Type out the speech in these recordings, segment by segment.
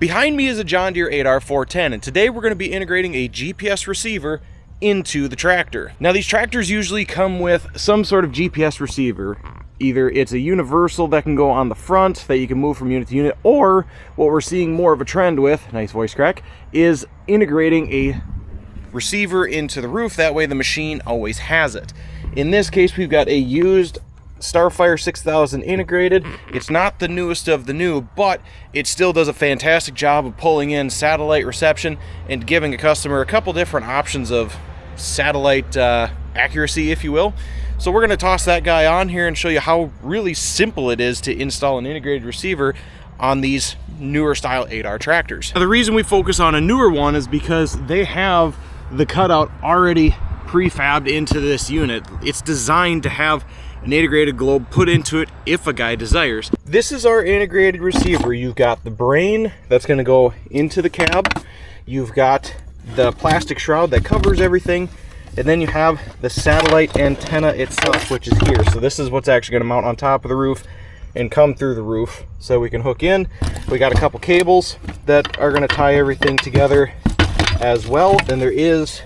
Behind me is a John Deere 8R410, and today we're going to be integrating a GPS receiver into the tractor. Now these tractors usually come with some sort of GPS receiver. Either it's a universal that can go on the front that you can move from unit to unit, or what we're seeing more of a trend with, nice voice crack, is integrating a receiver into the roof. That way the machine always has it. In this case, we've got a used Starfire 6000 integrated. It's not the newest of the new, but it still does a fantastic job of pulling in satellite reception and giving a customer a couple different options of satellite accuracy, if you will. So we're going to toss that guy on here and show you how really simple it is to install an integrated receiver on these newer style 8R tractors. Now, the reason we focus on a newer one is because they have the cutout already prefabbed into this unit. It's designed to have an integrated globe put into it if a guy desires. This is our integrated receiver. You've got the brain that's going to go into the cab. You've got the plastic shroud that covers everything. And then you have the satellite antenna itself, which is here. So this is what's actually going to mount on top of the roof and come through the roof so we can hook in. We got a couple cables that are going to tie everything together as well. Then there is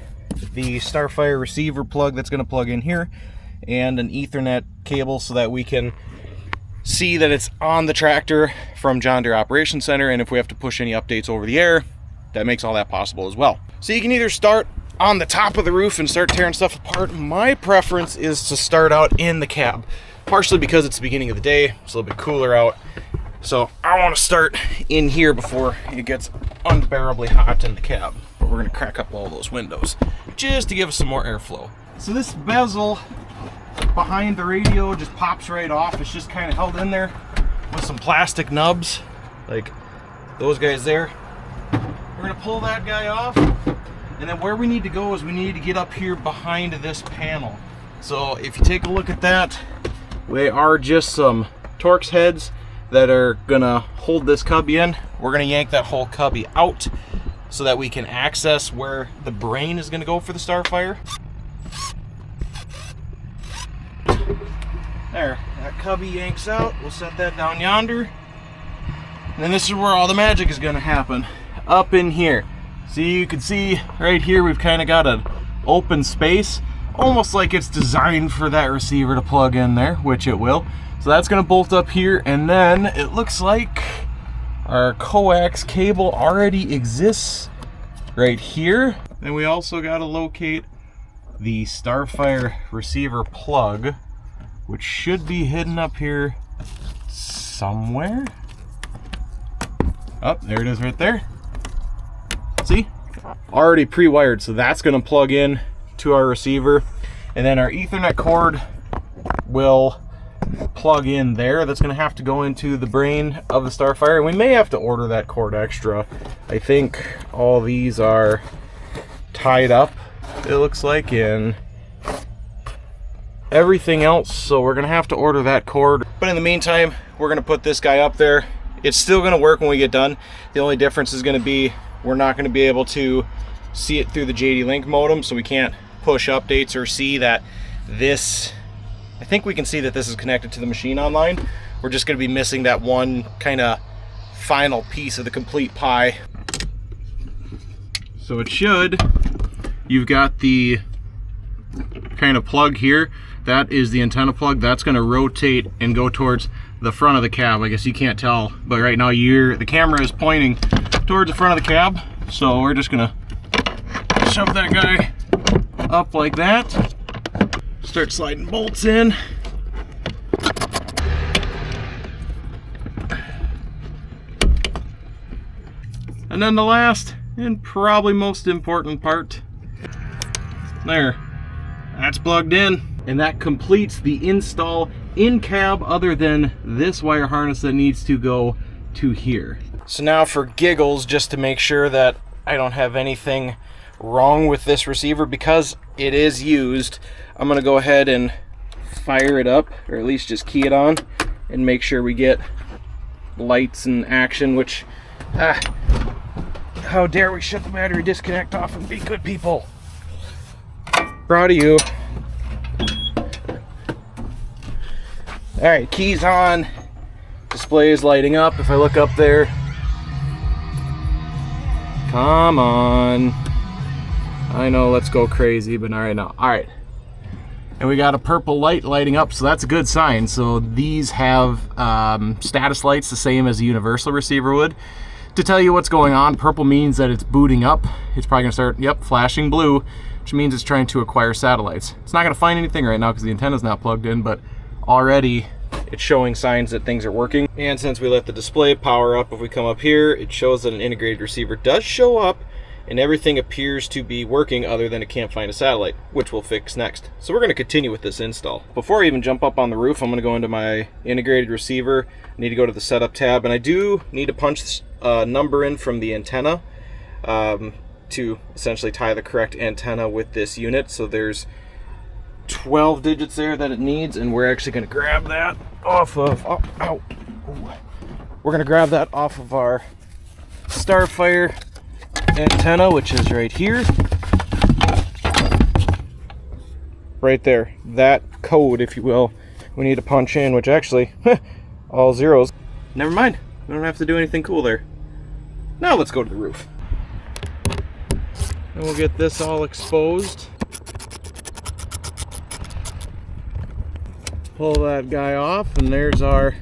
the Starfire receiver plug that's going to plug in here, and an Ethernet cable so that we can see that it's on the tractor from John Deere Operations Center, and if we have to push any updates over the air, that makes all that possible as well. So you can either start on the top of the roof and start tearing stuff apart. My preference is to start out in the cab, partially because it's the beginning of the day, it's a little bit cooler out. So I want to start in here before it gets unbearably hot in the cab. But we're going to crack up all those windows just to give us some more airflow. So this bezel behind the radio just pops right off. It's just kind of held in there with some plastic nubs, like those guys there. We're going to pull that guy off. And then where we need to go is we need to get up here behind this panel. So if you take a look at that, they are just some Torx heads that are gonna hold this cubby in. We're gonna yank that whole cubby out so that we can access where the brain is gonna go for the Starfire. There, that cubby yanks out. We'll set that down yonder. And then this is where all the magic is gonna happen, up in here. See, you can see right here we've kind of got an open space, almost like it's designed for that receiver to plug in there, which it will. So that's going to bolt up here, and then it looks like our coax cable already exists right here. And we also got to locate the Starfire receiver plug, which should be hidden up here somewhere. Oh, there it is right there. See, already pre-wired, so that's going to plug in to our receiver, and then our Ethernet cord will plug in there. That's going to have to go into the brain of the Starfire, and we may have to order that cord extra. I think all these are tied up, it looks like, in everything else, so we're going to have to order that cord. But in the meantime, we're going to put this guy up there. It's still going to work when we get done. The only difference is going to be we're not going to be able to see it through the JD Link modem, so we can't push updates or see that this, I think we can see that this is connected to the machine online. We're just going to be missing that one kind of final piece of the complete pie. So it should, you've got the kind of plug here. That is the antenna plug. That's going to rotate and go towards the front of the cab. I guess you can't tell, but right now the camera is pointing towards the front of the cab. So we're just gonna shove that guy up like that. Start sliding bolts in. And then the last and probably most important part, there, that's plugged in. And that completes the install in cab, other than this wire harness that needs to go to here. So now for giggles, just to make sure that I don't have anything wrong with this receiver, because it is used, I'm gonna go ahead and fire it up, or at least just key it on, and make sure we get lights and action, which, how dare we shut the battery disconnect off and be good people. Proud of you. All right, keys on, display is lighting up. If I look up there, Come on. I know, let's go crazy, but not right now. All right. And we got a purple light lighting up, so that's a good sign. So these have status lights the same as a universal receiver would to tell you what's going on. Purple means that it's booting up. It's probably gonna start, yep, flashing blue, which means it's trying to acquire satellites. It's not gonna find anything right now because the antenna's not plugged in, but already it's showing signs that things are working. And since we let the display power up, if we come up here, it shows that an integrated receiver does show up and everything appears to be working other than it can't find a satellite, which we'll fix next. So we're gonna continue with this install. Before I even jump up on the roof, I'm gonna go into my integrated receiver. I need to go to the setup tab, and I do need to punch a number in from the antenna to essentially tie the correct antenna with this unit. So there's 12 digits there that it needs, and we're actually gonna grab that off of, we're gonna grab that off of our Starfire antenna, which is right here. Right there. That code, if you will, we need to punch in, which actually, all zeros. Never mind. We don't have to do anything cool there. Now let's go to the roof. And we'll get this all exposed. Pull that guy off, and there's our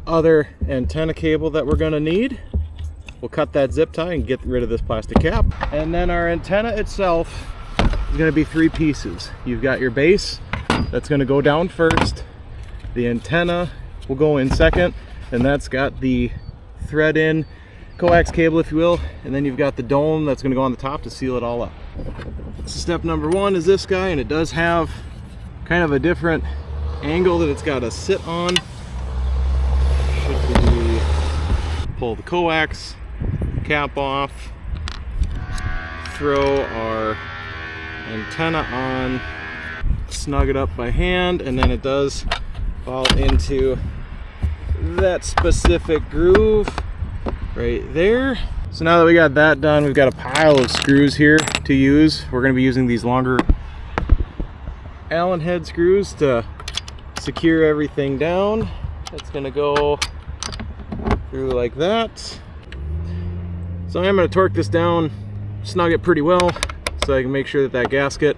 other antenna cable that we're gonna need. We'll cut that zip tie and get rid of this plastic cap. And then our antenna itself is gonna be 3 pieces. You've got your base, that's gonna go down first. The antenna will go in second, and that's got the thread in coax cable, if you will. And then you've got the dome that's gonna go on the top to seal it all up. So step number 1 is this guy, and it does have kind of a different angle that it's gotta sit on. Should we pull the coax cap off, throw our antenna on, snug it up by hand, and then it does fall into that specific groove right there. So now that we got that done, we've got a pile of screws here to use. We're going to be using these longer Allen head screws to secure everything down. It's going to go through like that. So I'm going to torque this down, snug it pretty well, so I can make sure that that gasket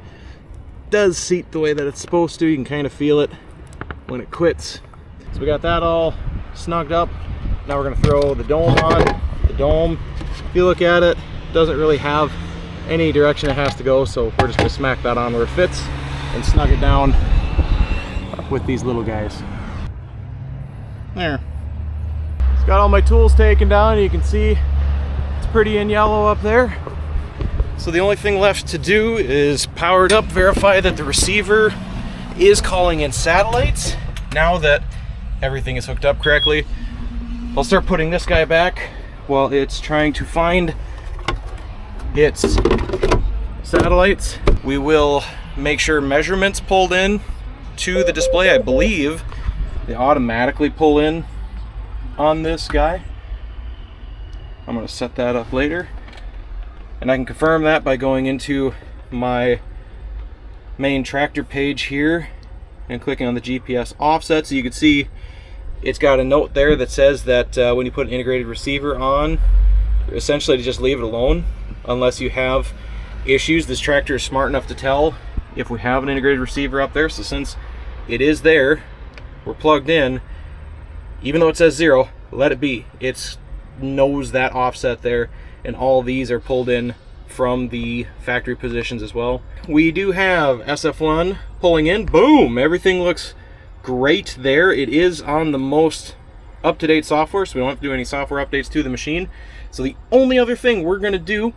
does seat the way that it's supposed to. You can kind of feel it when it quits. So we got that all snugged up. Now we're going to throw the dome on. The dome, if you look at it, doesn't really have any direction it has to go, so we're just going to smack that on where it fits and snug it down with these little guys. There. It's got all my tools taken down, and you can see it's pretty in yellow up there. So the only thing left to do is power it up, verify that the receiver is calling in satellites. Now that everything is hooked up correctly, I'll start putting this guy back while it's trying to find its satellites. We will make sure measurements pulled in to the display. I believe they automatically pull in on this guy. I'm going to set that up later, and I can confirm that by going into my main tractor page here and clicking on the GPS offset. So you can see it's got a note there that says that when you put an integrated receiver on, essentially to just leave it alone unless you have issues. This tractor is smart enough to tell if we have an integrated receiver up there. So since it is there, we're plugged in, even though it says 0, let it be. It knows that offset there, and all these are pulled in from the factory positions as well. We do have SF1 pulling in. Boom! Everything looks great there. It is on the most up-to-date software, so we don't have to do any software updates to the machine. So the only other thing we're going to do,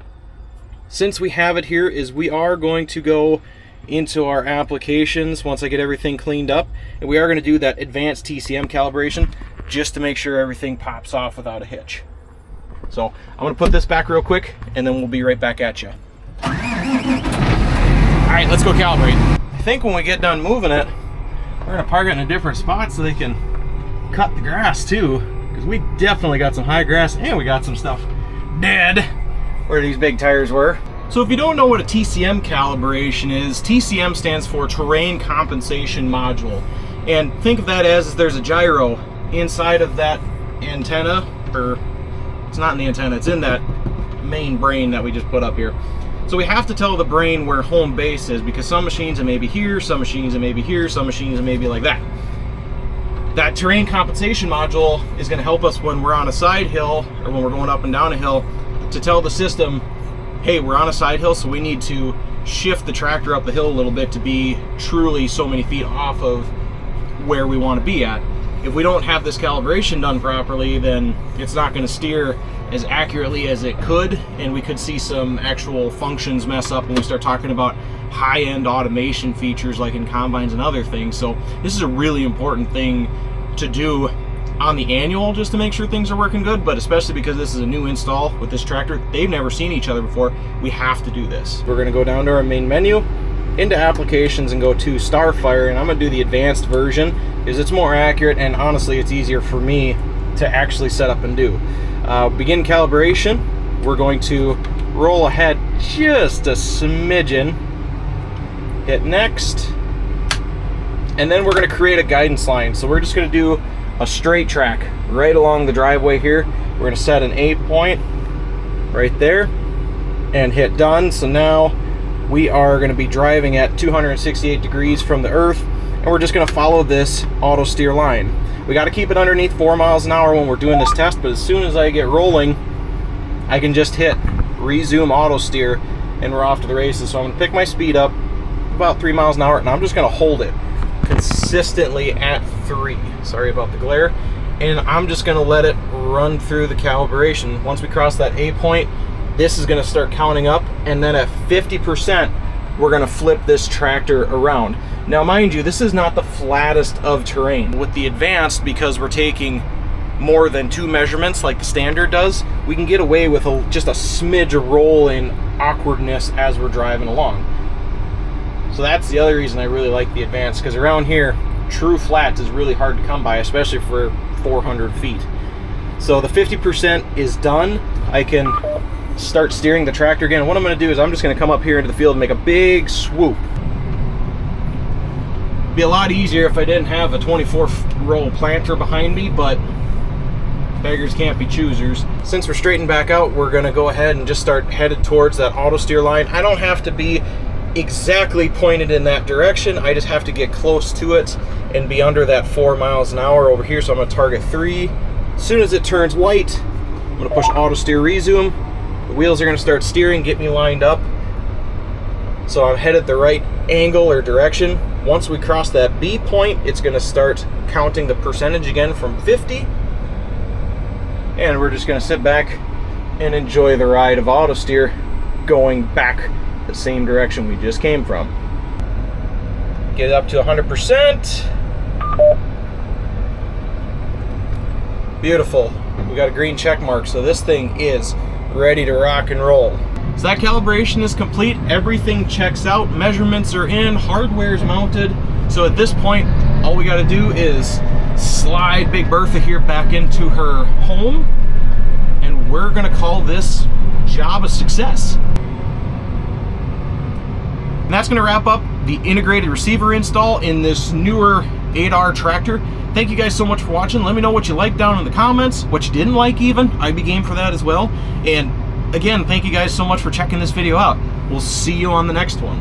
since we have it here, is we are going to go into our applications once I get everything cleaned up, and we are going to do that advanced TCM calibration just to make sure everything pops off without a hitch. So I'm going to put this back real quick, and then we'll be right back at you. All right, let's go calibrate. I think when we get done moving it, we're going to park it in a different spot so they can cut the grass too, because we definitely got some high grass, and we got some stuff dead where these big tires were. So if you don't know what a TCM calibration is, TCM stands for Terrain Compensation Module. And think of that as there's a gyro inside of that antenna, or it's not in the antenna, it's in that main brain that we just put up here. So we have to tell the brain where home base is, because some machines it may be here, some machines it may be here, some machines it may be like that. That terrain compensation module is going to help us when we're on a side hill or when we're going up and down a hill to tell the system, hey, we're on a side hill, so we need to shift the tractor up the hill a little bit to be truly so many feet off of where we want to be at. If we don't have this calibration done properly, then it's not going to steer as accurately as it could, and we could see some actual functions mess up when we start talking about high-end automation features like in combines and other things. So this is a really important thing to do on the annual, just to make sure things are working good, but especially because this is a new install with this tractor. They've never seen each other before. We have to do this. We're going to go down to our main menu, into applications, and go to Starfire, and I'm going to do the advanced version because it's more accurate, and honestly it's easier for me to actually set up and do. Begin calibration. We're going to roll ahead just a smidgen, hit next, and then we're going to create a guidance line. So we're just going to do a straight track right along the driveway here. We're going to set an A point right there and hit done. So now we are going to be driving at 268 degrees from the earth, and we're just going to follow this auto steer line. We got to keep it underneath 4 miles an hour when we're doing this test, but as soon as I get rolling, I can just hit resume auto steer and we're off to the races. So I'm going to pick my speed up about 3 miles an hour, and I'm just going to hold it consistently at 3. Sorry about the glare. And I'm just going to let it run through the calibration. Once we cross that A point, this is going to start counting up, and then at 50%, we're going to flip this tractor around. Now, mind you, this is not the flattest of terrain. With the advanced, because we're taking more than 2 measurements like the standard does, we can get away with just a smidge of roll and awkwardness as we're driving along. So that's the other reason I really like the advanced, because around here, true flats is really hard to come by, especially for 400 feet. So the 50% is done. I can start steering the tractor again. What I'm going to do is I'm just going to come up here into the field and make a big swoop. It'd be a lot easier if I didn't have a 24-row planter behind me, but beggars can't be choosers. Since we're straightened back out, we're going to go ahead and just start headed towards that auto steer line. I don't have to be exactly pointed in that direction. I just have to get close to it and be under that 4 miles an hour over here. So I'm going to target 3. As soon as it turns white, I'm going to push auto steer resume. The wheels are going to start steering, get me lined up so I'm headed the right angle or direction. Once we cross that B point, it's going to start counting the percentage again from 50, and we're just going to sit back and enjoy the ride of auto steer going back the same direction we just came from. Get it up to 100%. Beautiful. We got a green check mark, so this thing is ready to rock and roll. So that calibration is complete. Everything checks out. Measurements are in. Hardware is mounted. So at this point, all we got to do is slide Big Bertha here back into her home, and we're going to call this job a success. And that's going to wrap up the integrated receiver install in this newer 8R tractor. Thank you guys so much for watching. Let me know what you liked down in the comments, what you didn't like even. I'd be game for that as well. And again, thank you guys so much for checking this video out. We'll see you on the next one.